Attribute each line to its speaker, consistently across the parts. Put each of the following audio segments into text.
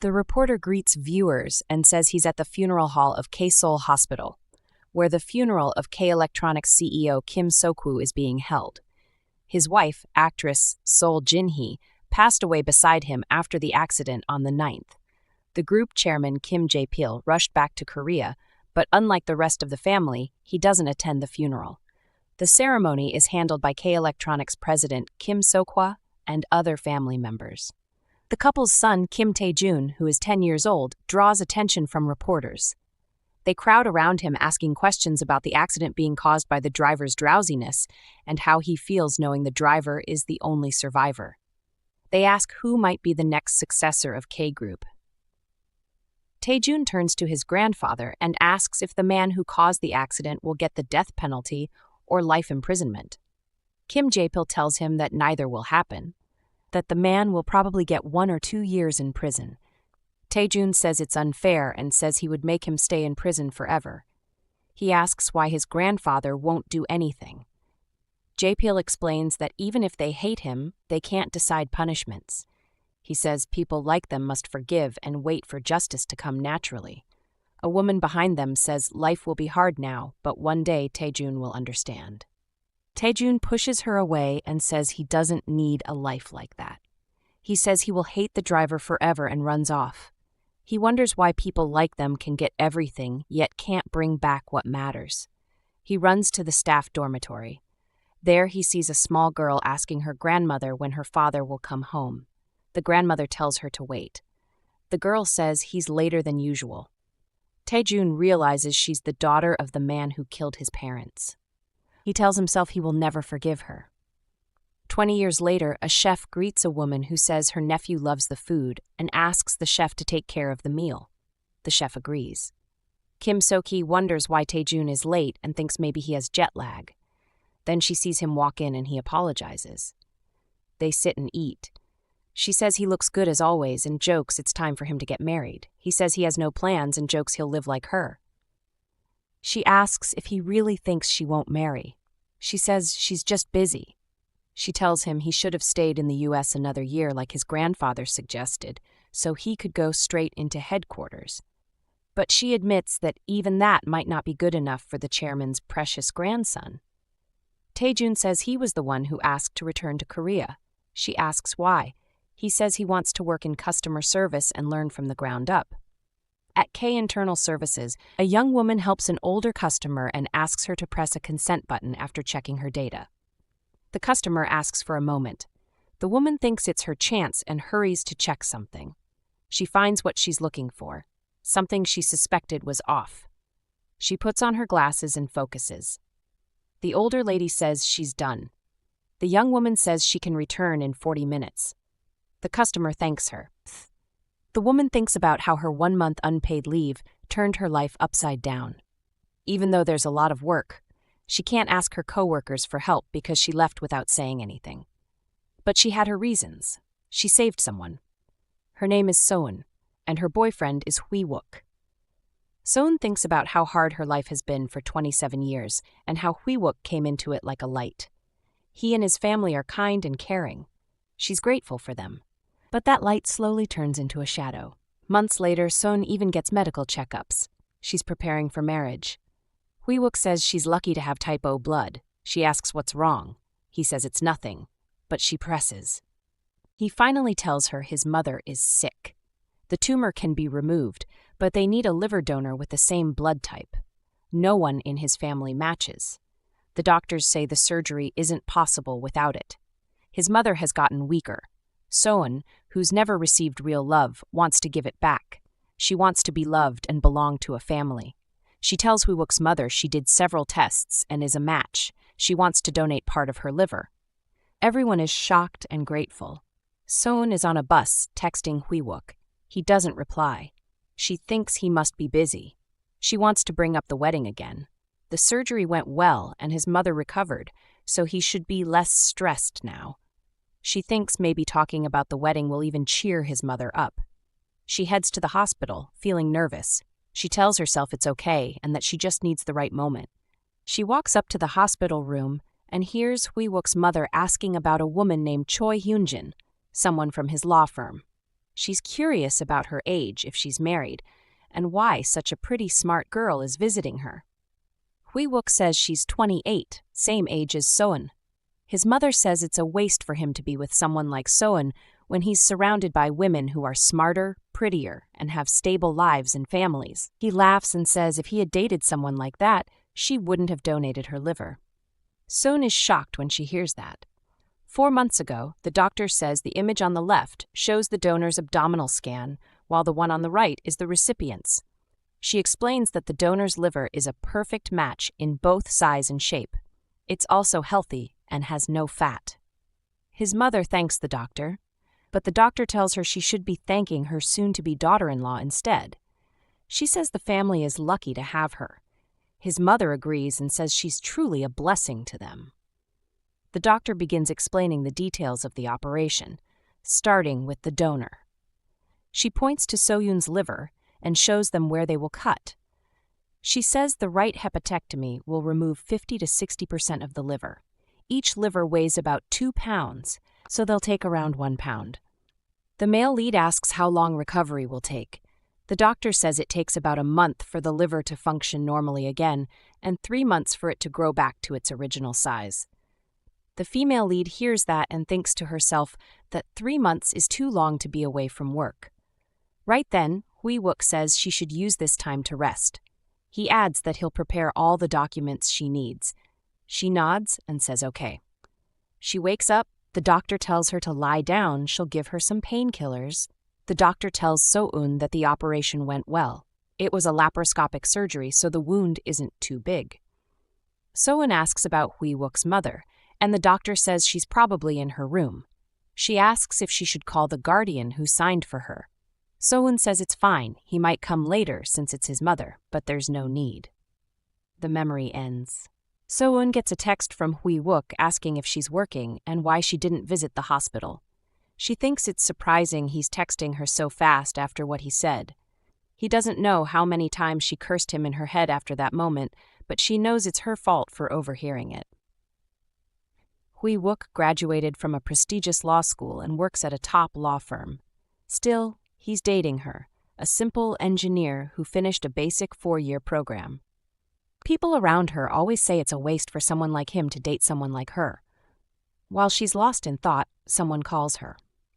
Speaker 1: The reporter greets viewers and says he's at the funeral hall of K-Seoul Hospital, where the funeral of K-Electronics CEO Kim So-koo is being held. His wife, actress Seol Jin-hee, passed away beside him after the accident on the 9th. The group chairman Kim Jae-pil rushed back to Korea, but unlike the rest of the family, he doesn't attend the funeral. The ceremony is handled by K-Electronics president Kim So-kwa and other family members. The couple's son, Kim Tae-jun, who is 10 years old, draws attention from reporters. They crowd around him asking questions about the accident being caused by the driver's drowsiness and how he feels knowing the driver is the only survivor. They ask who might be the next successor of K-Group. Tae-jun turns to his grandfather and asks if the man who caused the accident will get the death penalty or life imprisonment. Kim Jae-pil tells him that neither will happen, that the man will probably get 1 or 2 years in prison. Tae-jun says it's unfair and says he would make him stay in prison forever. He asks why his grandfather won't do anything. Jae-pil explains that even if they hate him, they can't decide punishments. He says people like them must forgive and wait for justice to come naturally. A woman behind them says life will be hard now, but one day Tae-jun will understand. Tae-jun pushes her away and says he doesn't need a life like that. He says he will hate the driver forever and runs off. He wonders why people like them can get everything yet can't bring back what matters. He runs to the staff dormitory. There he sees a small girl asking her grandmother when her father will come home. The grandmother tells her to wait. The girl says he's later than usual. Tae-jun realizes she's the daughter of the man who killed his parents. He tells himself he will never forgive her. 20 years later, a chef greets a woman who says her nephew loves the food and asks the chef to take care of the meal. The chef agrees. Kim So-ki wonders why Tae-jun is late and thinks maybe he has jet lag. Then she sees him walk in and he apologizes. They sit and eat. She says he looks good as always and jokes it's time for him to get married. He says he has no plans and jokes he'll live like her. She asks if he really thinks she won't marry. She says she's just busy. She tells him he should have stayed in the U.S. another year like his grandfather suggested, so he could go straight into headquarters. But she admits that even that might not be good enough for the chairman's precious grandson. Tae-jun says he was the one who asked to return to Korea. She asks why. He says he wants to work in customer service and learn from the ground up. At K Internal Services, a young woman helps an older customer and asks her to press a consent button after checking her data. The customer asks for a moment. The woman thinks it's her chance and hurries to check something. She finds what she's looking for, something she suspected was off. She puts on her glasses and focuses. The older lady says she's done. The young woman says she can return in 40 minutes. The customer thanks her. The woman thinks about how her 1-month unpaid leave turned her life upside down. Even though there's a lot of work, she can't ask her coworkers for help because she left without saying anything. But she had her reasons. She saved someone. Her name is Soeun, and her boyfriend is Hui-wook. Soeun thinks about how hard her life has been for 27 years and how Hui-wook came into it like a light. He and his family are kind and caring. She's grateful for them. But that light slowly turns into a shadow. Months later, Soeun even gets medical checkups. She's preparing for marriage. Hui-wook says she's lucky to have type O blood. She asks what's wrong. He says it's nothing, but she presses. He finally tells her his mother is sick. The tumor can be removed, but they need a liver donor with the same blood type. No one in his family matches. The doctors say the surgery isn't possible without it. His mother has gotten weaker. Soeun, who's never received real love, wants to give it back. She wants to be loved and belong to a family. She tells Hui-wook's mother she did several tests and is a match. She wants to donate part of her liver. Everyone is shocked and grateful. Soeun is on a bus, texting Hui-wook. He doesn't reply. She thinks he must be busy. She wants to bring up the wedding again. The surgery went well and his mother recovered, so he should be less stressed now. She thinks maybe talking about the wedding will even cheer his mother up. She heads to the hospital, feeling nervous. She tells herself it's okay and that she just needs the right moment. She walks up to the hospital room and hears Hui-wook's mother asking about a woman named Choi Hyunjin, someone from his law firm. She's curious about her age, if she's married, and why such a pretty smart girl is visiting her. Hui-wook says she's 28, same age as Soeun. His mother says it's a waste for him to be with someone like Soeun when he's surrounded by women who are smarter, prettier, and have stable lives and families. He laughs and says if he had dated someone like that, she wouldn't have donated her liver. Soeun is shocked when she hears that. 4 months ago, the doctor says the image on the left shows the donor's abdominal scan, while the one on the right is the recipient's. She explains that the donor's liver is a perfect match in both size and shape. It's also healthy and has no fat. His mother thanks the doctor, but the doctor tells her she should be thanking her soon-to-be daughter-in-law instead. She says the family is lucky to have her. His mother agrees and says she's truly a blessing to them. The doctor begins explaining the details of the operation, starting with the donor. She points to Soeun's liver and shows them where they will cut. She says the right hepatectomy will remove 50 to 60% of the liver. Each liver weighs about 2 pounds, so they'll take around 1 pound. The male lead asks how long recovery will take. The doctor says it takes about a month for the liver to function normally again, and 3 months for it to grow back to its original size. The female lead hears that and thinks to herself that 3 months is too long to be away from work. Right then, Hui-wook says she should use this time to rest. He adds that he'll prepare all the documents she needs. She nods and says okay. She wakes up, the doctor tells her to lie down, she'll give her some painkillers. The doctor tells Soeun that the operation went well. It was a laparoscopic surgery, so the wound isn't too big. Soeun asks about Hui-wook's mother, and the doctor says she's probably in her room. She asks if she should call the guardian who signed for her. Soeun says it's fine, he might come later since it's his mother, but there's no need. The memory ends. Soeun gets a text from Hui-wook asking if she's working and why she didn't visit the hospital. She thinks it's surprising he's texting her so fast after what he said. He doesn't know how many times she cursed him in her head after that moment, but she knows it's her fault for overhearing it. Hui-wook graduated from a prestigious law school and works at a top law firm. Still, he's dating her, a simple engineer who finished a basic 4-year program. People around her always say it's a waste for someone like him to date someone like her. While she's lost in thought, someone calls her.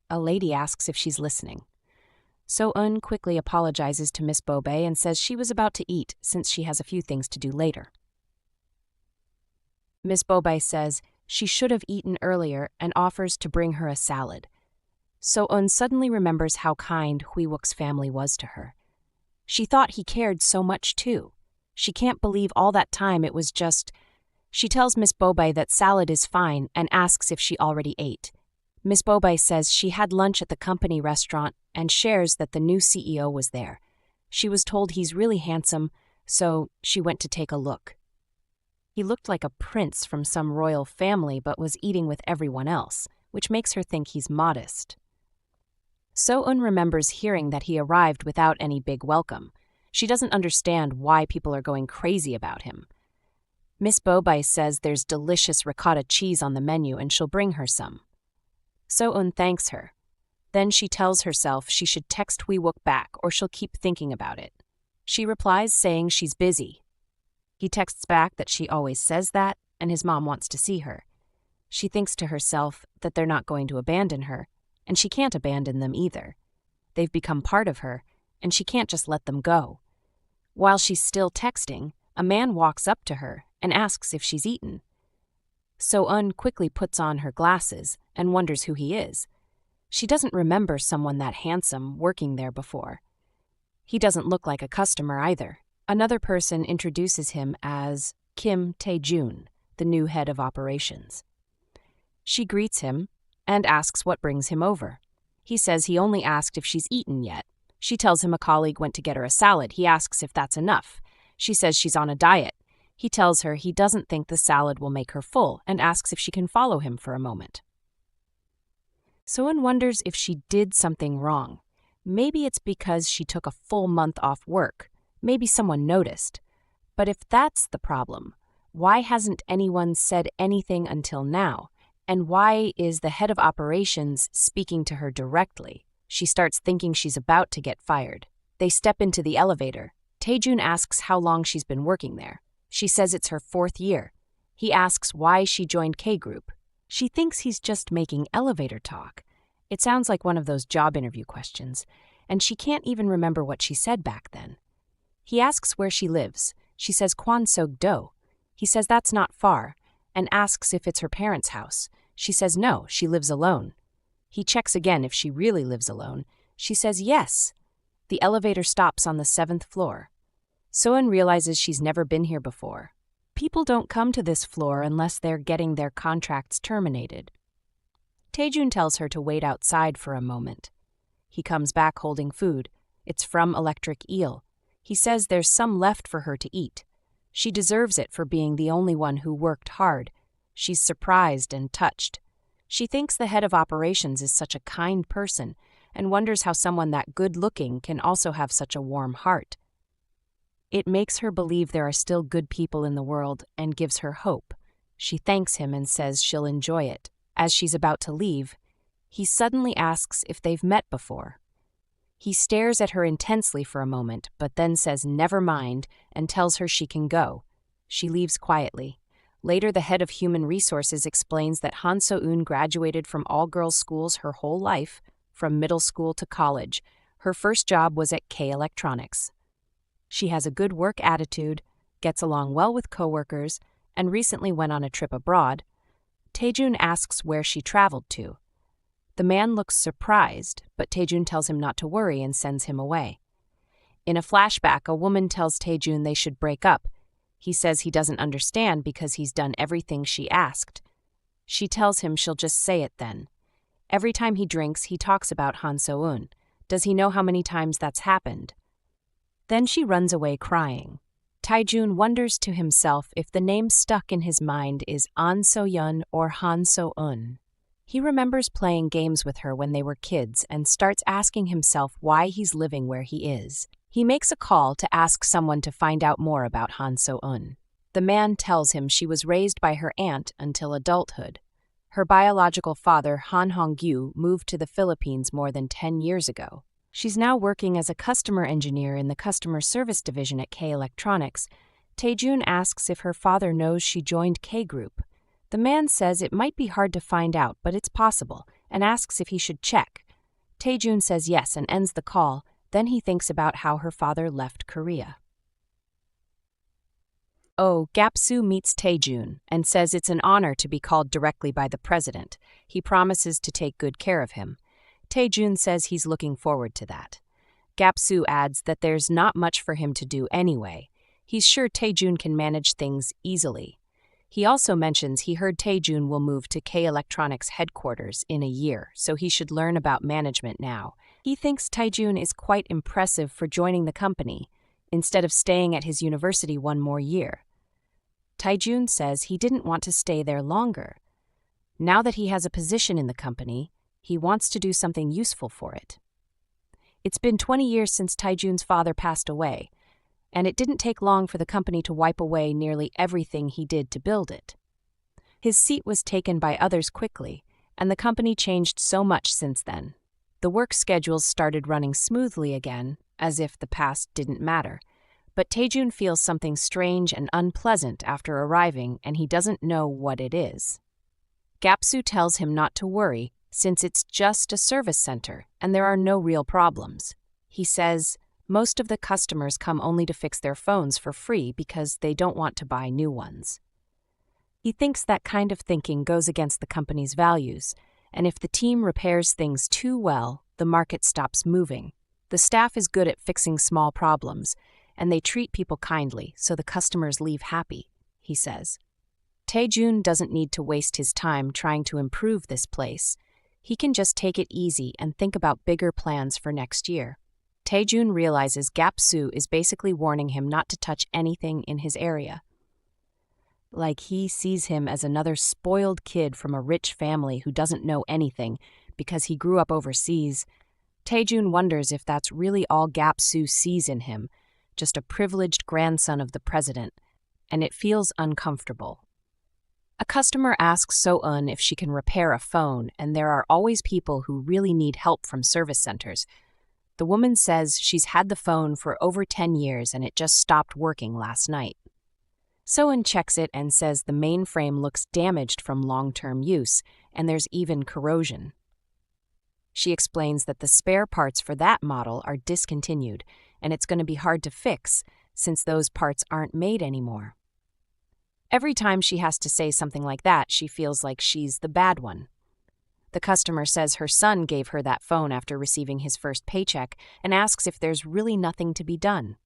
Speaker 1: A lady asks if she's listening. Soeun quickly apologizes to Miss Bobei and says she was about to eat since she has a few things to do later. Miss Bobei says she should have eaten earlier and offers to bring her a salad. Soeun suddenly remembers how kind Hui-wook's family was to her. She thought he cared so much too. She can't believe all that time it was just... She tells Miss Bobei that salad is fine and asks if she already ate. Miss Bobei says she had lunch at the company restaurant and shares that the new CEO was there. She was told he's really handsome, so she went to take a look. He looked like a prince from some royal family but was eating with everyone else, which makes her think he's modest. Soeun remembers hearing that he arrived without any big welcome. She doesn't understand why people are going crazy about him. Miss Bobei says there's delicious ricotta cheese on the menu and she'll bring her some. Soeun thanks her. Then she tells herself she should text Hui-wook back or she'll keep thinking about it. She replies saying she's busy. He texts back that she always says that and his mom wants to see her. She thinks to herself that they're not going to abandon her, and she can't abandon them either. They've become part of her, and she can't just let them go. While she's still texting, a man walks up to her and asks if she's eaten. Soeun quickly puts on her glasses and wonders who he is. She doesn't remember someone that handsome working there before. He doesn't look like a customer either. Another person introduces him as Kim Tae-jun, the new head of operations. She greets him and asks what brings him over. He says he only asked if she's eaten yet. She tells him a colleague went to get her a salad. He asks if that's enough. She says she's on a diet. He tells her he doesn't think the salad will make her full and asks if she can follow him for a moment. Soeun wonders if she did something wrong. Maybe it's because she took a full month off work. Maybe someone noticed. But if that's the problem, why hasn't anyone said anything until now? And why is the head of operations speaking to her directly? She starts thinking she's about to get fired. They step into the elevator. Taejun asks how long she's been working there. She says it's her 4th year. He asks why she joined K-Group. She thinks he's just making elevator talk. It sounds like one of those job interview questions, and she can't even remember what she said back then. He asks where she lives. She says Kwan-Sog-do. He says that's not far, and asks if it's her parents' house. She says no, she lives alone. He checks again if she really lives alone. She says yes. The elevator stops on the 7th floor. Soeun realizes she's never been here before. People don't come to this floor unless they're getting their contracts terminated. Taejun tells her to wait outside for a moment. He comes back holding food. It's from Electric Eel. He says there's some left for her to eat. She deserves it for being the only one who worked hard. She's surprised and touched. She thinks the head of operations is such a kind person and wonders how someone that good-looking can also have such a warm heart. It makes her believe there are still good people in the world and gives her hope. She thanks him and says she'll enjoy it. As she's about to leave, he suddenly asks if they've met before. He stares at her intensely for a moment, but then says never mind and tells her she can go. She leaves quietly. Later, the head of human resources explains that Han So-eun graduated from all-girls schools her whole life, from middle school to college. Her first job was at K Electronics. She has a good work attitude, gets along well with coworkers, and recently went on a trip abroad. Taejun asks where she traveled to. The man looks surprised, but Taejun tells him not to worry and sends him away. In a flashback, a woman tells Taejun they should break up. He says he doesn't understand because he's done everything she asked. She tells him she'll just say it then. Every time he drinks, he talks about Han So-eun. Does he know how many times that's happened? Then she runs away crying. Taejun wonders to himself if the name stuck in his mind is An So-yeon or Han So-eun. He remembers playing games with her when they were kids and starts asking himself why he's living where he is. He makes a call to ask someone to find out more about Han So-eun. The man tells him she was raised by her aunt until adulthood. Her biological father, Han Hong-gyu, moved to the Philippines more than 10 years ago. She's now working as a customer engineer in the customer service division at K Electronics. Taejun asks if her father knows she joined K-Group. The man says it might be hard to find out, but it's possible, and asks if he should check. Taejun says yes and ends the call. Then he thinks about how her father left Korea. Gap-soo meets Taejun and says it's an honor to be called directly by the president. He promises to take good care of him. Taejun says he's looking forward to that. Gap-soo adds that there's not much for him to do anyway. He's sure Taejun can manage things easily. He also mentions he heard Taejun will move to K Electronics headquarters in a year, so he should learn about management now. He thinks Taejun is quite impressive for joining the company, instead of staying at his university one more year. Taejun says he didn't want to stay there longer. Now that he has a position in the company, he wants to do something useful for it. It's been 20 years since Taejun's father passed away, and it didn't take long for the company to wipe away nearly everything he did to build it. His seat was taken by others quickly, and the company changed so much since then. The work schedules started running smoothly again, as if the past didn't matter. But Taejun feels something strange and unpleasant after arriving, and he doesn't know what it is. Gap-soo tells him not to worry, since it's just a service center and there are no real problems. He says most of the customers come only to fix their phones for free because they don't want to buy new ones. He thinks that kind of thinking goes against the company's values, and if the team repairs things too well, the market stops moving. The staff is good at fixing small problems, and they treat people kindly, so the customers leave happy, he says. Taejun doesn't need to waste his time trying to improve this place. He can just take it easy and think about bigger plans for next year. Taejun realizes Gap-soo is basically warning him not to touch anything in his area. Like he sees him as another spoiled kid from a rich family who doesn't know anything because he grew up overseas. Taejun wonders if that's really all Gap-soo sees in him, just a privileged grandson of the president, and it feels uncomfortable. A customer asks So-eun if she can repair a phone, and there are always people who really need help from service centers. The woman says she's had the phone for over 10 years and it just stopped working last night. So-eun checks it and says the mainframe looks damaged from long-term use, and there's even corrosion. She explains that the spare parts for that model are discontinued, and it's going to be hard to fix since those parts aren't made anymore. Every time she has to say something like that, she feels like she's the bad one. The customer says her son gave her that phone after receiving his first paycheck and asks if there's really nothing to be done.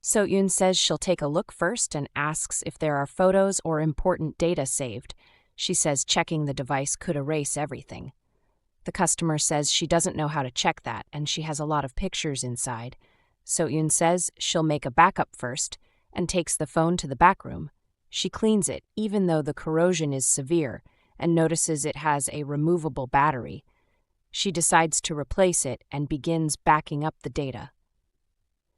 Speaker 1: So-eun says she'll take a look first and asks if there are photos or important data saved. She says checking the device could erase everything. The customer says she doesn't know how to check that and she has a lot of pictures inside. So-eun says she'll make a backup first and takes the phone to the back room. She cleans it, even though the corrosion is severe, and notices it has a removable battery. She decides to replace it and begins backing up the data.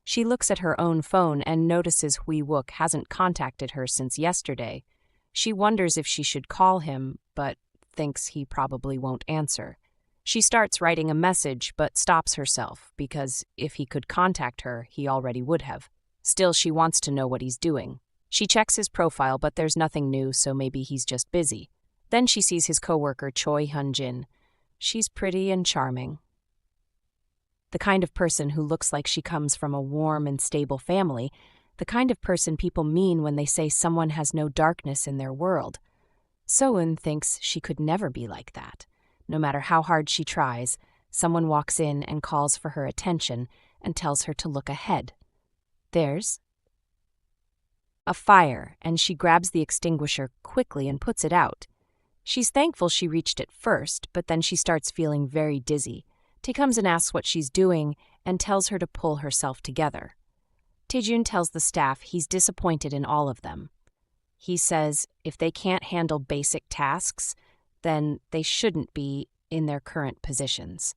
Speaker 1: She looks at her own phone and notices Hui-wook hasn't contacted her since yesterday. She wonders if she should call him, but thinks he probably won't answer. She starts writing a message, but stops herself, because if he could contact her, he already would have. Still, she wants to know what he's doing. She checks his profile, but there's nothing new, so maybe he's just busy. Then she sees his coworker, Choi Hyun-jin. She's pretty and charming. The kind of person who looks like she comes from a warm and stable family, the kind of person people mean when they say someone has no darkness in their world. So-eun thinks she could never be like that. No matter how hard she tries, someone walks in and calls for her attention and tells her to look ahead. There's a fire, and she grabs the extinguisher quickly and puts it out. She's thankful she reached it first, but then she starts feeling very dizzy. Tae comes and asks what she's doing and tells her to pull herself together. Taejun tells the staff he's disappointed in all of them. He says if they can't handle basic tasks, then they shouldn't be in their current positions.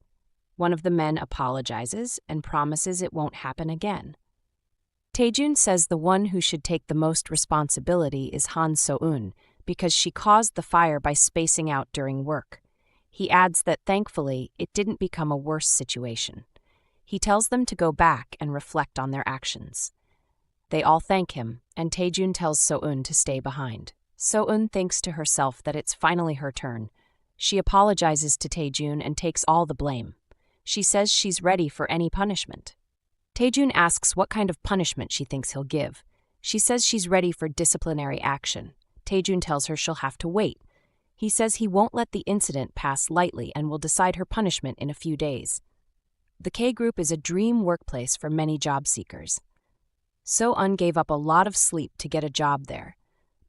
Speaker 1: One of the men apologizes and promises it won't happen again. Taejun says the one who should take the most responsibility is Han So-eun, because she caused the fire by spacing out during work. He adds that thankfully it didn't become a worse situation. He tells them to go back and reflect on their actions. They all thank him, and Taejun tells So-eun to stay behind. So-eun thinks to herself that it's finally her turn. She apologizes to Taejun and takes all the blame. She says she's ready for any punishment. Taejun asks what kind of punishment she thinks he'll give. She says she's ready for disciplinary action. Taejun tells her she'll have to wait. He says he won't let the incident pass lightly and will decide her punishment in a few days. The K Group is a dream workplace for many job seekers. So-eun gave up a lot of sleep to get a job there.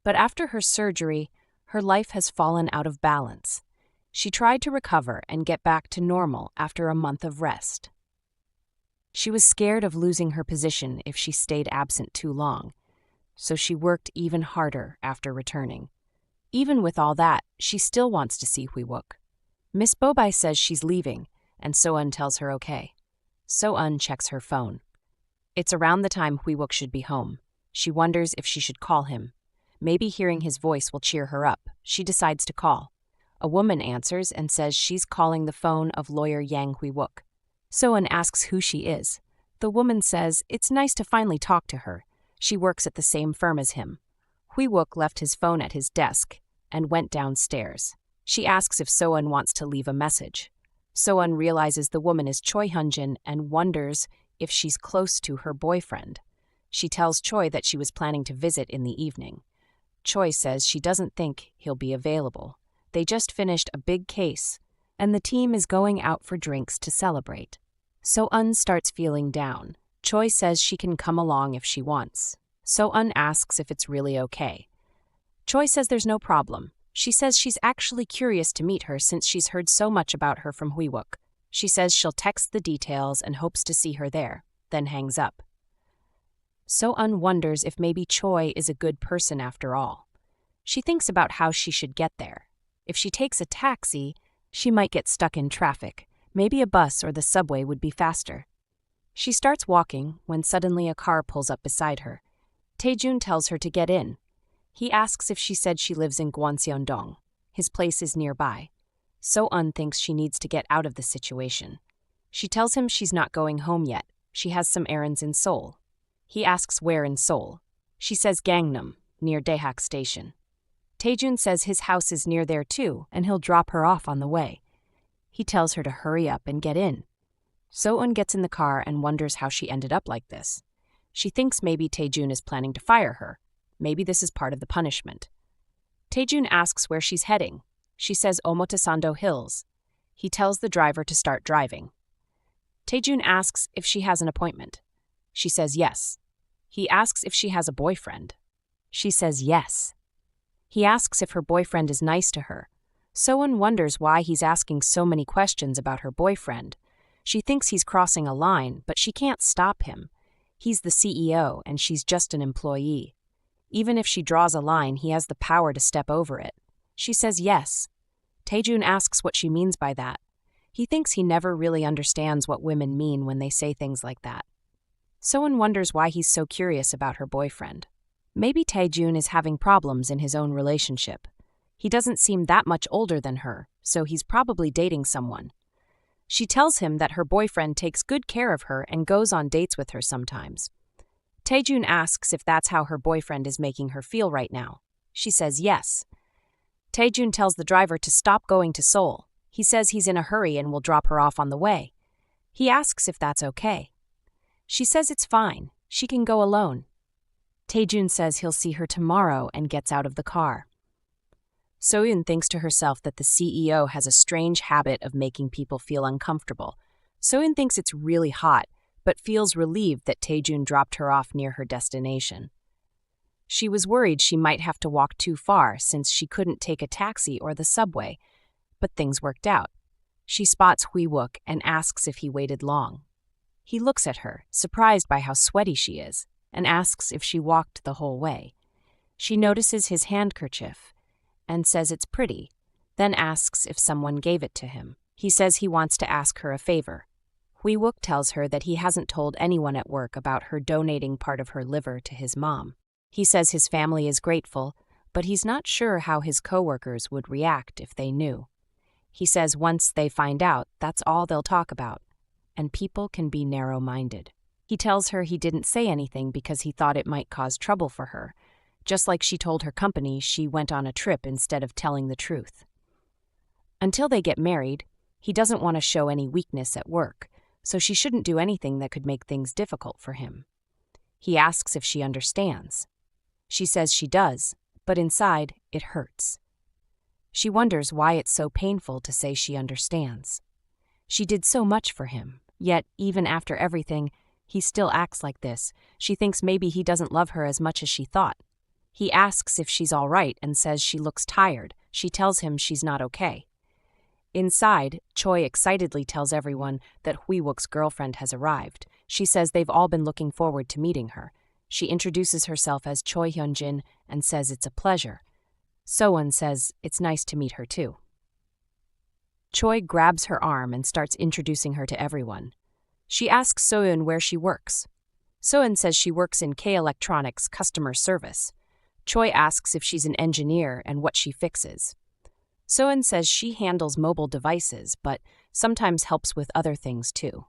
Speaker 1: But after her surgery, her life has fallen out of balance. She tried to recover and get back to normal after a month of rest. She was scared of losing her position if she stayed absent too long, so she worked even harder after returning. Even with all that, she still wants to see Hui-wook. Miss Bobai says she's leaving, and So-eun tells her okay. So-eun checks her phone. It's around the time Hui-wook should be home. She wonders if she should call him. Maybe hearing his voice will cheer her up. She decides to call. A woman answers and says she's calling the phone of lawyer Yang Hui-wook. So-eun asks who she is. The woman says it's nice to finally talk to her. She works at the same firm as him. Hui-wook left his phone at his desk and went downstairs. She asks if So-eun wants to leave a message. So-eun realizes the woman is Choi Hyun-jin and wonders if she's close to her boyfriend. She tells Choi that she was planning to visit in the evening. Choi says she doesn't think he'll be available. They just finished a big case, and the team is going out for drinks to celebrate. So-eun starts feeling down. Choi says she can come along if she wants. So-eun asks if it's really okay. Choi says there's no problem. She says she's actually curious to meet her since she's heard so much about her from Hui-wook. She says she'll text the details and hopes to see her there, then hangs up. So-eun wonders if maybe Choi is a good person after all. She thinks about how she should get there. If she takes a taxi, she might get stuck in traffic. Maybe a bus or the subway would be faster. She starts walking when suddenly a car pulls up beside her. Taejun tells her to get in. He asks if she said she lives in Gwanseondong. His place is nearby. So-eun thinks she needs to get out of the situation. She tells him she's not going home yet. She has some errands in Seoul. He asks where in Seoul. She says Gangnam, near Daehak Station. Taejun says his house is near there too, and he'll drop her off on the way. He tells her to hurry up and get in. So-eun gets in the car and wonders how she ended up like this. She thinks maybe Taejun is planning to fire her. Maybe this is part of the punishment. Taejun asks where she's heading. She says Omotesando Hills. He tells the driver to start driving. Taejun asks if she has an appointment. She says yes. He asks if she has a boyfriend. She says yes. He asks if her boyfriend is nice to her. So-eun wonders why he's asking so many questions about her boyfriend. She thinks he's crossing a line, but she can't stop him. He's the CEO, and she's just an employee. Even if she draws a line, he has the power to step over it. She says yes. Taejun asks what she means by that. He thinks he never really understands what women mean when they say things like that. So-eun wonders why he's so curious about her boyfriend. Maybe Taejun is having problems in his own relationship. He doesn't seem that much older than her, so he's probably dating someone. She tells him that her boyfriend takes good care of her and goes on dates with her sometimes. Taejun asks if that's how her boyfriend is making her feel right now. She says yes. Taejun tells the driver to stop going to Seoul. He says he's in a hurry and will drop her off on the way. He asks if that's okay. She says it's fine. She can go alone. Taejun says he'll see her tomorrow and gets out of the car. So-eun thinks to herself that the CEO has a strange habit of making people feel uncomfortable. So-eun thinks it's really hot, but feels relieved that Taejun dropped her off near her destination. She was worried she might have to walk too far since she couldn't take a taxi or the subway, but things worked out. She spots Hui-wook and asks if he waited long. He looks at her, surprised by how sweaty she is, and asks if she walked the whole way. She notices his handkerchief and says it's pretty, then asks if someone gave it to him. He says he wants to ask her a favor. Hui-wook tells her that he hasn't told anyone at work about her donating part of her liver to his mom. He says his family is grateful, but he's not sure how his coworkers would react if they knew. He says once they find out, that's all they'll talk about, and people can be narrow-minded. He tells her he didn't say anything because he thought it might cause trouble for her, just like she told her company she went on a trip instead of telling the truth. Until they get married, he doesn't want to show any weakness at work, so she shouldn't do anything that could make things difficult for him. He asks if she understands. She says she does, but inside, it hurts. She wonders why it's so painful to say she understands. She did so much for him, yet even after everything, he still acts like this. She thinks maybe he doesn't love her as much as she thought. He asks if she's all right and says she looks tired. She tells him she's not okay. Inside, Choi excitedly tells everyone that Hui-wook's girlfriend has arrived. She says they've all been looking forward to meeting her. She introduces herself as Choi Hyunjin and says it's a pleasure. So-eun says it's nice to meet her too. Choi grabs her arm and starts introducing her to everyone. She asks So-eun where she works. So-eun says she works in K Electronics customer service. Choi asks if she's an engineer and what she fixes. So-eun says she handles mobile devices, but sometimes helps with other things too.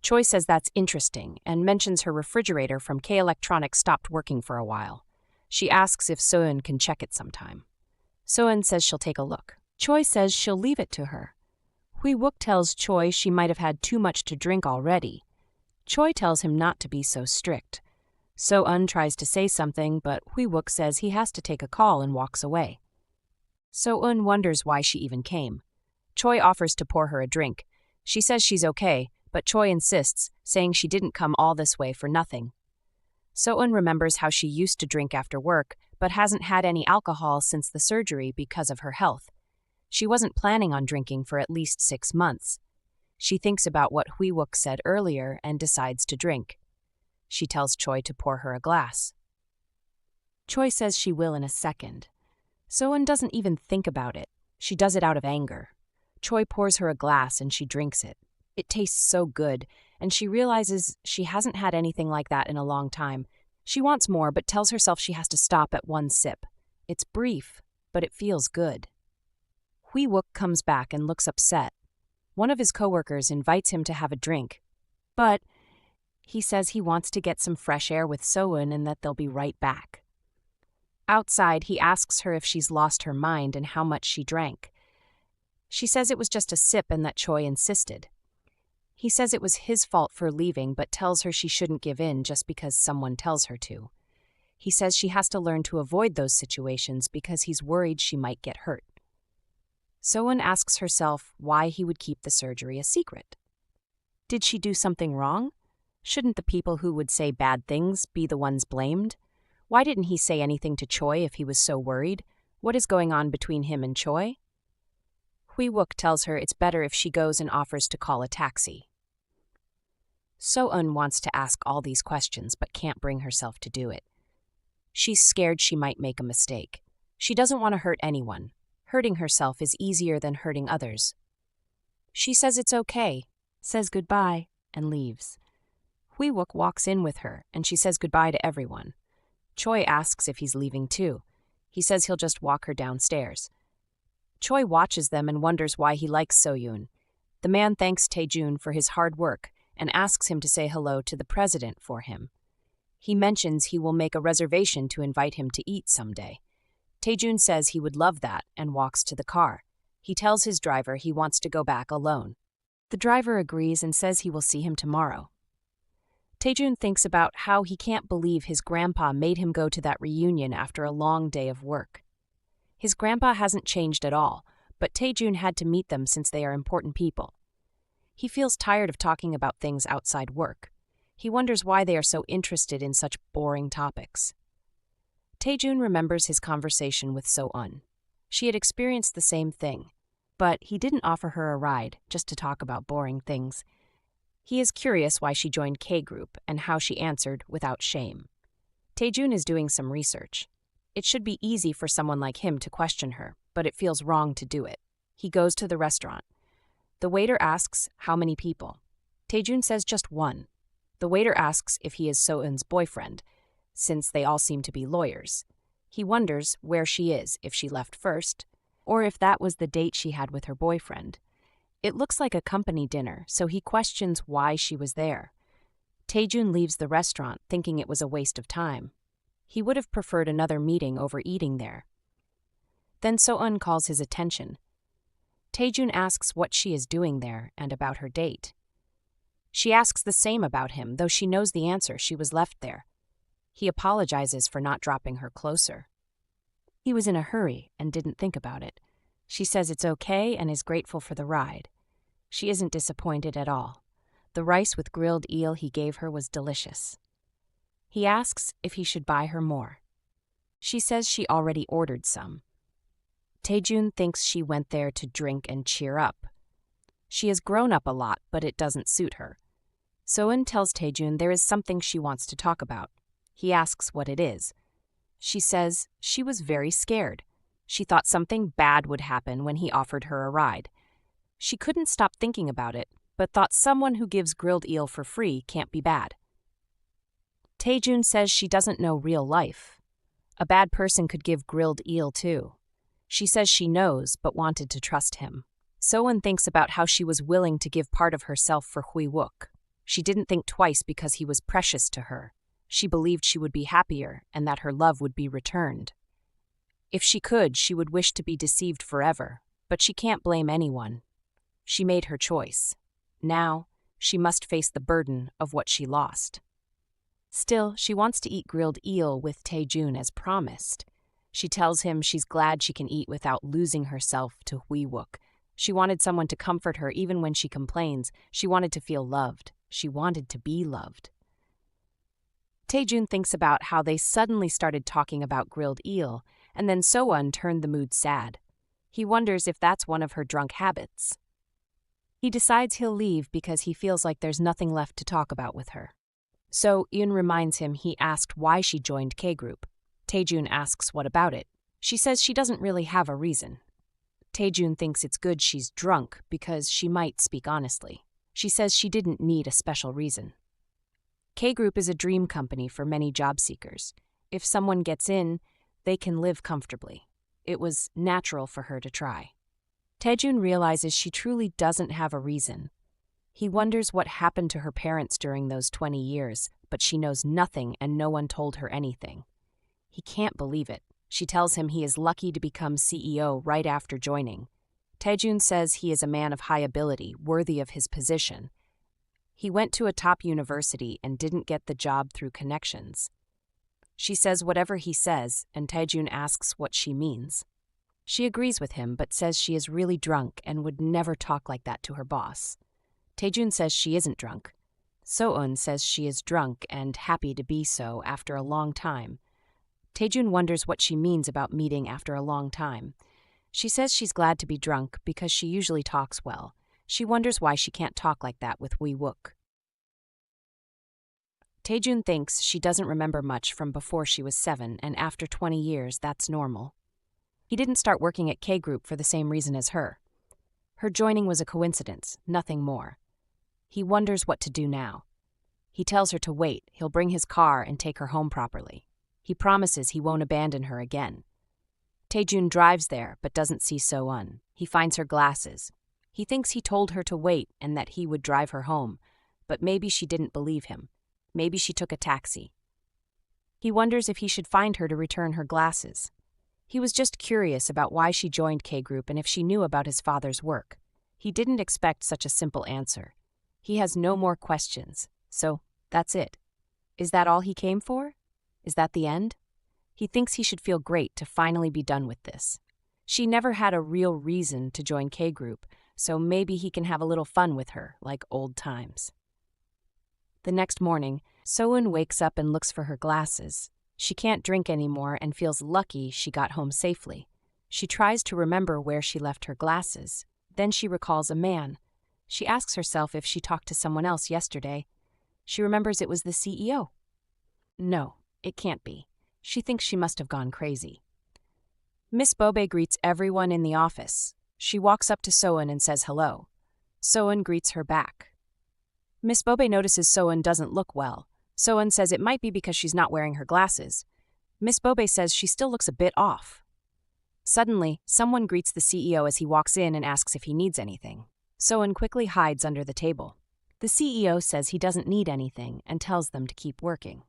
Speaker 1: Choi says that's interesting and mentions her refrigerator from K Electronics stopped working for a while. She asks if So-eun can check it sometime. So-eun says she'll take a look. Choi says she'll leave it to her. Hui-wook tells Choi she might have had too much to drink already. Choi tells him not to be so strict. So-eun tries to say something, but Hui-wook says he has to take a call and walks away. So-eun wonders why she even came. Choi offers to pour her a drink. She says she's okay, but Choi insists, saying she didn't come all this way for nothing. So-eun remembers how she used to drink after work, but hasn't had any alcohol since the surgery because of her health. She wasn't planning on drinking for at least 6 months. She thinks about what Hui-wook said earlier and decides to drink. She tells Choi to pour her a glass. Choi says she will in a second. So-eun doesn't even think about it. She does it out of anger. Choi pours her a glass and she drinks it. It tastes so good, and she realizes she hasn't had anything like that in a long time. She wants more but tells herself she has to stop at one sip. It's brief, but it feels good. Hui-wook comes back and looks upset. One of his coworkers invites him to have a drink, but he says he wants to get some fresh air with So-eun and that they'll be right back. Outside, he asks her if she's lost her mind and how much she drank. She says it was just a sip and that Choi insisted. He says it was his fault for leaving but tells her she shouldn't give in just because someone tells her to. He says she has to learn to avoid those situations because he's worried she might get hurt. So-eun asks herself why he would keep the surgery a secret. Did she do something wrong? Shouldn't the people who would say bad things be the ones blamed? Why didn't he say anything to Choi if he was so worried? What is going on between him and Choi? Hui-wook tells her it's better if she goes and offers to call a taxi. So-eun wants to ask all these questions but can't bring herself to do it. She's scared she might make a mistake. She doesn't want to hurt anyone. Hurting herself is easier than hurting others. She says it's okay, says goodbye, and leaves. Hui-wook walks in with her, and she says goodbye to everyone. Choi asks if he's leaving too. He says he'll just walk her downstairs. Choi watches them and wonders why he likes So-eun. The man thanks Tae-jun for his hard work and asks him to say hello to the president for him. He mentions he will make a reservation to invite him to eat someday. Tae-jun says he would love that and walks to the car. He tells his driver he wants to go back alone. The driver agrees and says he will see him tomorrow. Tae-jun thinks about how he can't believe his grandpa made him go to that reunion after a long day of work. His grandpa hasn't changed at all, but Tae-jun had to meet them since they are important people. He feels tired of talking about things outside work. He wonders why they are so interested in such boring topics. Tae-jun remembers his conversation with So-eun. She had experienced the same thing, but he didn't offer her a ride just to talk about boring things. He is curious why she joined K-group and how she answered without shame. Tae-jun is doing some research. It should be easy for someone like him to question her, but it feels wrong to do it. He goes to the restaurant. The waiter asks how many people. Tae-jun says just one. The waiter asks if he is So-eun's boyfriend, since they all seem to be lawyers. He wonders where she is, if she left first, or if that was the date she had with her boyfriend. It looks like a company dinner, so he questions why she was there. Tae-jun leaves the restaurant thinking it was a waste of time. He would have preferred another meeting over eating there. Then So-eun calls his attention. Tae-jun asks what she is doing there and about her date. She asks the same about him, though she knows the answer. She was left there. He apologizes for not dropping her closer. He was in a hurry and didn't think about it. She says it's okay and is grateful for the ride. She isn't disappointed at all. The rice with grilled eel he gave her was delicious. He asks if he should buy her more. She says she already ordered some. Tae-jun thinks she went there to drink and cheer up. She has grown up a lot, but it doesn't suit her. So-eun tells Tae-jun there is something she wants to talk about. He asks what it is. She says she was very scared. She thought something bad would happen when he offered her a ride. She couldn't stop thinking about it, but thought someone who gives grilled eel for free can't be bad. Tae-jun says she doesn't know real life. A bad person could give grilled eel too. She says she knows, but wanted to trust him. So-eun thinks about how she was willing to give part of herself for Hui-wook. She didn't think twice because he was precious to her. She believed she would be happier and that her love would be returned. If she could, she would wish to be deceived forever, but she can't blame anyone. She made her choice. Now, she must face the burden of what she lost. Still, she wants to eat grilled eel with Tae-jun as promised. She tells him she's glad she can eat without losing herself to Hui-wook. She wanted someone to comfort her even when she complains. She wanted to feel loved. She wanted to be loved. Tae-jun thinks about how they suddenly started talking about grilled eel, and then So-eun turned the mood sad. He wonders if that's one of her drunk habits. He decides he'll leave because he feels like there's nothing left to talk about with her. So Eun reminds him he asked why she joined K-group. Tae-jun asks what about it. She says she doesn't really have a reason. Tae-jun thinks it's good she's drunk because she might speak honestly. She says she didn't need a special reason. K Group is a dream company for many job seekers. If someone gets in, they can live comfortably. It was natural for her to try. Taejun realizes she truly doesn't have a reason. He wonders what happened to her parents during those 20 years, but she knows nothing and no one told her anything. He can't believe it. She tells him he is lucky to become CEO right after joining. Taejun says he is a man of high ability, worthy of his position. He went to a top university and didn't get the job through connections. She says whatever he says, and Taejun asks what she means. She agrees with him, but says she is really drunk and would never talk like that to her boss. Taejun says she isn't drunk. So-eun says she is drunk and happy to be so after a long time. Taejun wonders what she means about meeting after a long time. She says she's glad to be drunk because she usually talks well. She wonders why she can't talk like that with Wi-wook. Taejun thinks she doesn't remember much from before she was 7, and after 20 years, that's normal. He didn't start working at K Group for the same reason as her. Her joining was a coincidence, nothing more. He wonders what to do now. He tells her to wait, he'll bring his car and take her home properly. He promises he won't abandon her again. Taejun drives there, but doesn't see So-eun. He finds her glasses. He thinks he told her to wait and that he would drive her home, but maybe she didn't believe him. Maybe she took a taxi. He wonders if he should find her to return her glasses. He was just curious about why she joined K Group and if she knew about his father's work. He didn't expect such a simple answer. He has no more questions, so that's it. Is that all he came for? Is that the end? He thinks he should feel great to finally be done with this. She never had a real reason to join K Group, so maybe he can have a little fun with her, like old times. The next morning, So-eun wakes up and looks for her glasses. She can't drink anymore and feels lucky she got home safely. She tries to remember where she left her glasses. Then she recalls a man. She asks herself if she talked to someone else yesterday. She remembers it was the CEO. No, it can't be. She thinks she must have gone crazy. Miss Bobe greets everyone in the office. She walks up to So-eun and says hello. So-eun greets her back. Miss Bobe notices So-eun doesn't look well. So-eun says it might be because she's not wearing her glasses. Miss Bobe says she still looks a bit off. Suddenly, someone greets the CEO as he walks in and asks if he needs anything. So-eun quickly hides under the table. The CEO says he doesn't need anything and tells them to keep working.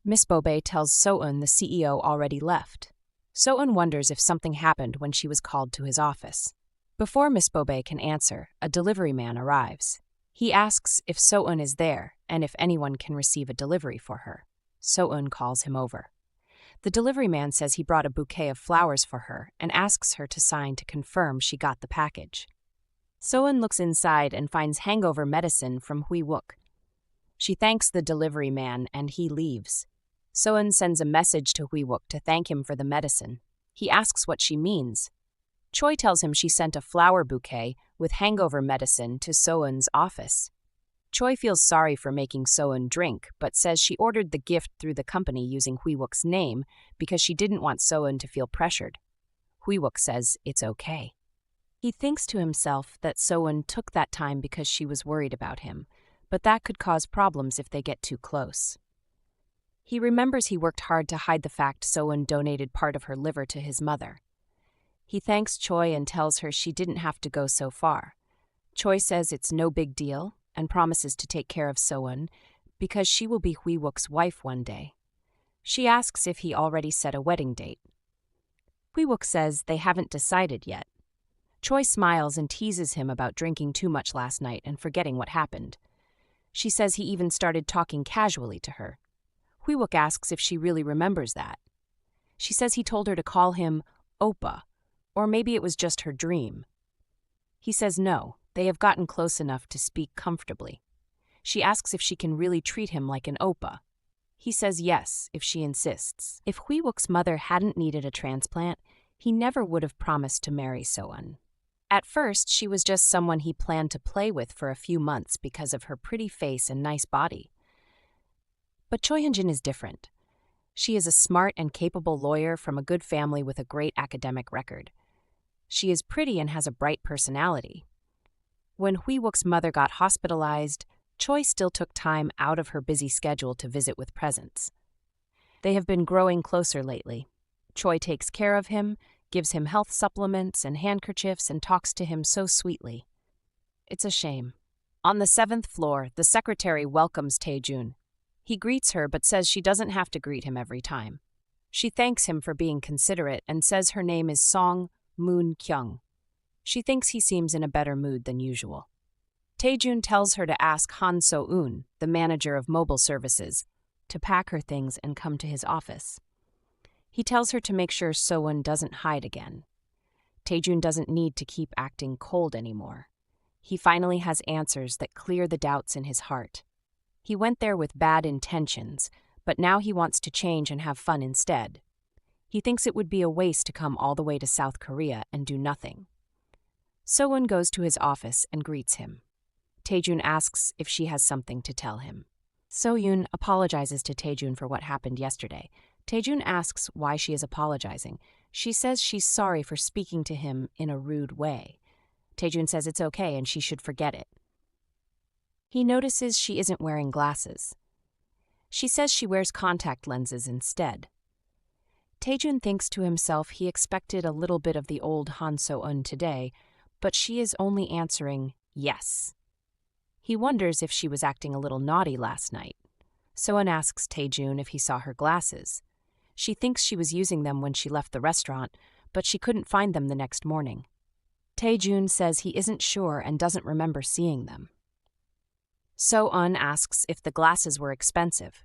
Speaker 1: Miss Bobe tells So-eun the CEO already left. So-eun wonders if something happened when she was called to his office. Before Miss Bobe can answer, a delivery man arrives. He asks if So-eun is there and if anyone can receive a delivery for her. So-eun calls him over. The delivery man says he brought a bouquet of flowers for her and asks her to sign to confirm she got the package. So-eun looks inside and finds hangover medicine from Wi-wook. She thanks the delivery man and he leaves. So-eun sends a message to Wi-wook to thank him for the medicine. He asks what she means. Choi tells him she sent a flower bouquet with hangover medicine to So-eun's office. Choi feels sorry for making So-eun drink, but says she ordered the gift through the company using Wi-wook's name because she didn't want So-eun to feel pressured. Wi-wook says it's okay. He thinks to himself that So-eun took that time because she was worried about him, but that could cause problems if they get too close. He remembers he worked hard to hide the fact So-eun donated part of her liver to his mother. He thanks Choi and tells her she didn't have to go so far. Choi says it's no big deal and promises to take care of So-eun because she will be Wi-wook's wife one day. She asks if he already set a wedding date. Wi-wook says they haven't decided yet. Choi smiles and teases him about drinking too much last night and forgetting what happened. She says he even started talking casually to her. Wi-wook asks if she really remembers that. She says he told her to call him Oppa, or maybe it was just her dream. He says no, they have gotten close enough to speak comfortably. She asks if she can really treat him like an Oppa. He says yes, if she insists. If Wi-wook's mother hadn't needed a transplant, he never would have promised to marry So-eun. At first, she was just someone he planned to play with for a few months because of her pretty face and nice body. But Choi Hyun-jin is different. She is a smart and capable lawyer from a good family with a great academic record. She is pretty and has a bright personality. When Wi-wook's mother got hospitalized, Choi still took time out of her busy schedule to visit with presents. They have been growing closer lately. Choi takes care of him, gives him health supplements and handkerchiefs, and talks to him so sweetly. It's a shame. On the 7th floor, the secretary welcomes Taejun. He greets her but says she doesn't have to greet him every time. She thanks him for being considerate and says her name is Song Moon Kyung. She thinks he seems in a better mood than usual. Taejun tells her to ask Han So-eun, the manager of mobile services, to pack her things and come to his office. He tells her to make sure So-eun doesn't hide again. Taejun doesn't need to keep acting cold anymore. He finally has answers that clear the doubts in his heart. He went there with bad intentions, but now he wants to change and have fun instead. He thinks it would be a waste to come all the way to South Korea and do nothing. So-eun goes to his office and greets him. Taejun asks if she has something to tell him. So-eun apologizes to Taejun for what happened yesterday. Taejun asks why she is apologizing. She says she's sorry for speaking to him in a rude way. Taejun says it's okay and she should forget it. He notices she isn't wearing glasses. She says she wears contact lenses instead. Taejun thinks to himself he expected a little bit of the old Han So-eun today, but she is only answering yes. He wonders if she was acting a little naughty last night. So-eun asks Taejun if he saw her glasses. She thinks she was using them when she left the restaurant, but she couldn't find them the next morning. Taejun says he isn't sure and doesn't remember seeing them. So-eun asks if the glasses were expensive.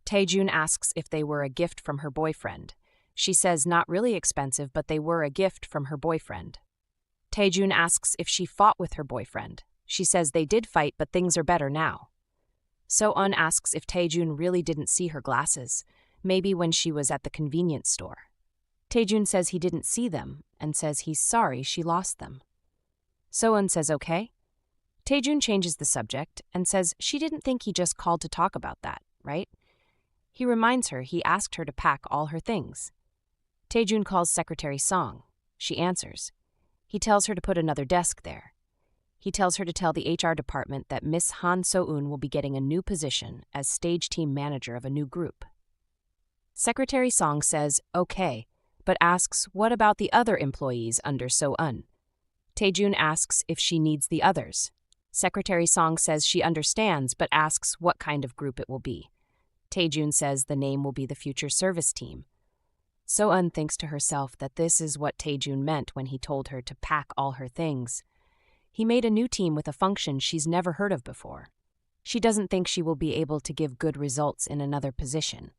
Speaker 1: Taejun asks if they were a gift from her boyfriend. She says not really expensive, but they were a gift from her boyfriend. Taejun asks if she fought with her boyfriend. She says they did fight, but things are better now. So-eun asks if Taejun really didn't see her glasses, maybe when she was at the convenience store. Taejun says he didn't see them and says he's sorry she lost them. So-eun says okay. Taejun changes the subject and says she didn't think he just called to talk about that, right? He reminds her he asked her to pack all her things. Taejun calls Secretary Song. She answers. He tells her to put another desk there. He tells her to tell the HR department that Miss Han So-eun will be getting a new position as stage team manager of a new group. Secretary Song says okay, but asks what about the other employees under So-eun. Taejun asks if she needs the others. Secretary Song says she understands but asks what kind of group it will be. Taejun says the name will be the future service team. So-eun thinks to herself that this is what Taejun meant when he told her to pack all her things. He made a new team with a function she's never heard of before. She doesn't think she will be able to give good results in another position.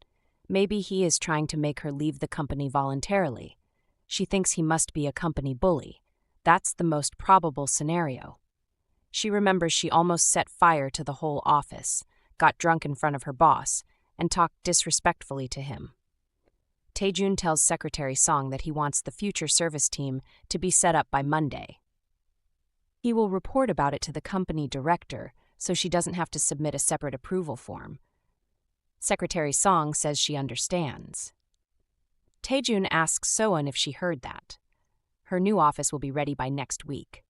Speaker 1: Maybe he is trying to make her leave the company voluntarily. She thinks he must be a company bully. That's the most probable scenario. She remembers she almost set fire to the whole office, got drunk in front of her boss, and talked disrespectfully to him. Taejun tells Secretary Song that he wants the future service team to be set up by Monday. He will report about it to the company director so she doesn't have to submit a separate approval form. Secretary Song says she understands. Taejun asks So-eun if she heard that. Her new office will be ready by next week.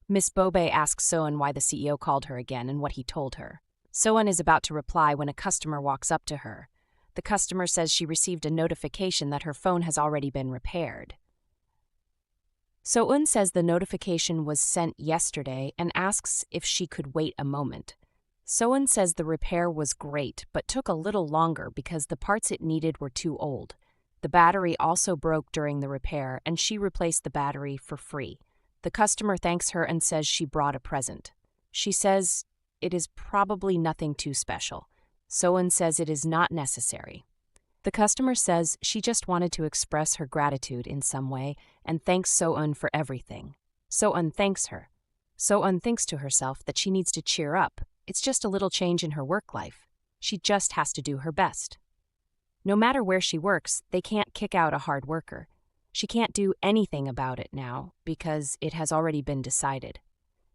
Speaker 1: Miss Bobe asks So-eun why the CEO called her again and what he told her. So-eun is about to reply when a customer walks up to her. The customer says she received a notification that her phone has already been repaired. So-eun says the notification was sent yesterday and asks if she could wait a moment. So-eun says the repair was great but took a little longer because the parts it needed were too old. The battery also broke during the repair and she replaced the battery for free. The customer thanks her and says she brought a present. She says it is probably nothing too special. So-eun says it is not necessary. The customer says she just wanted to express her gratitude in some way and thanks So-eun for everything. So-eun thanks her. So-eun thinks to herself that she needs to cheer up. It's just a little change in her work life. She just has to do her best. No matter where she works, they can't kick out a hard worker. She can't do anything about it now because it has already been decided.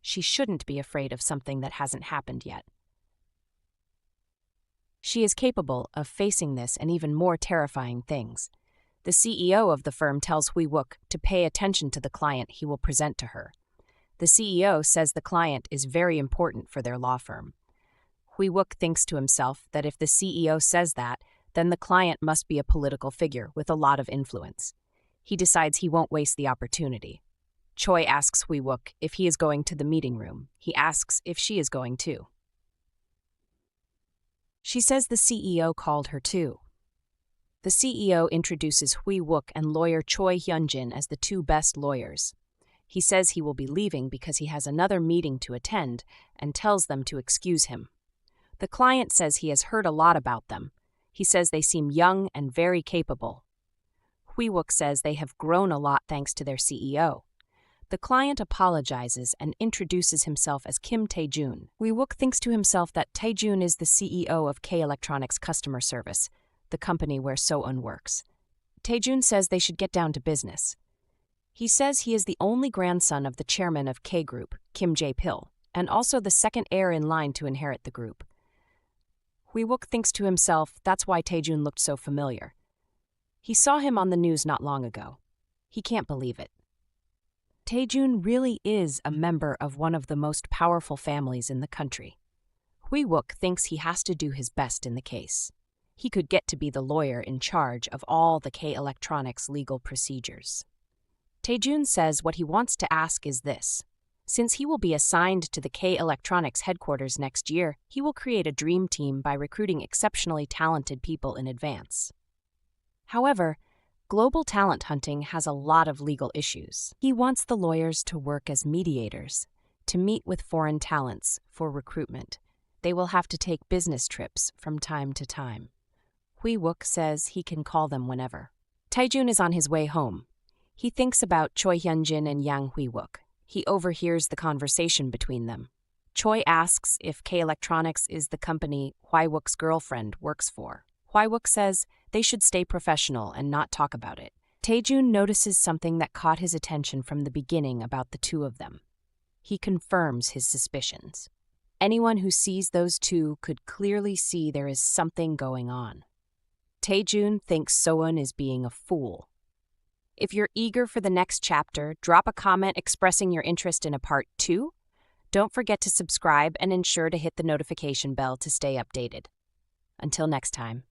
Speaker 1: She shouldn't be afraid of something that hasn't happened yet. She is capable of facing this and even more terrifying things. The CEO of the firm tells Hui-wook to pay attention to the client he will present to her. The CEO says the client is very important for their law firm. Hui-wook thinks to himself that if the CEO says that, then the client must be a political figure with a lot of influence. He decides he won't waste the opportunity. Choi asks Hui-wook if he is going to the meeting room. He asks if she is going too. She says the CEO called her too. The CEO introduces Hui-wook and lawyer Choi Hyun-jin as the two best lawyers. He says he will be leaving because he has another meeting to attend and tells them to excuse him. The client says he has heard a lot about them. He says they seem young and very capable. Hui-wook says they have grown a lot thanks to their CEO. The client apologizes and introduces himself as Kim Tae-jun. Hui-wook thinks to himself that Tae-jun is the CEO of K Electronics Customer Service, the company where So-eun works. Tae-jun says they should get down to business. He says he is the only grandson of the chairman of K Group, Kim Jae-pil, and also the second heir in line to inherit the group. Hui-wook thinks to himself that's why Tae-jun looked so familiar. He saw him on the news not long ago. He can't believe it. Tae-jun really is a member of one of the most powerful families in the country. Hui-wook thinks he has to do his best in the case. He could get to be the lawyer in charge of all the K Electronics legal procedures. Tae-jun says what he wants to ask is this. Since he will be assigned to the K Electronics headquarters next year, he will create a dream team by recruiting exceptionally talented people in advance. However, global talent hunting has a lot of legal issues. He wants the lawyers to work as mediators, to meet with foreign talents for recruitment. They will have to take business trips from time to time. Hui-wook says he can call them whenever. Tae-jun is on his way home. He thinks about Choi Hyun-jin and Yang Hui-wook. He overhears the conversation between them. Choi asks if K Electronics is the company Hui-wook's girlfriend works for. Hui-wook says they should stay professional and not talk about it. Tae-jun notices something that caught his attention from the beginning about the two of them. He confirms his suspicions. Anyone who sees those two could clearly see there is something going on. Tae-jun thinks So-eun is being a fool. If you're eager for the next chapter, drop a comment expressing your interest in a part 2. Don't forget to subscribe and ensure to hit the notification bell to stay updated. Until next time.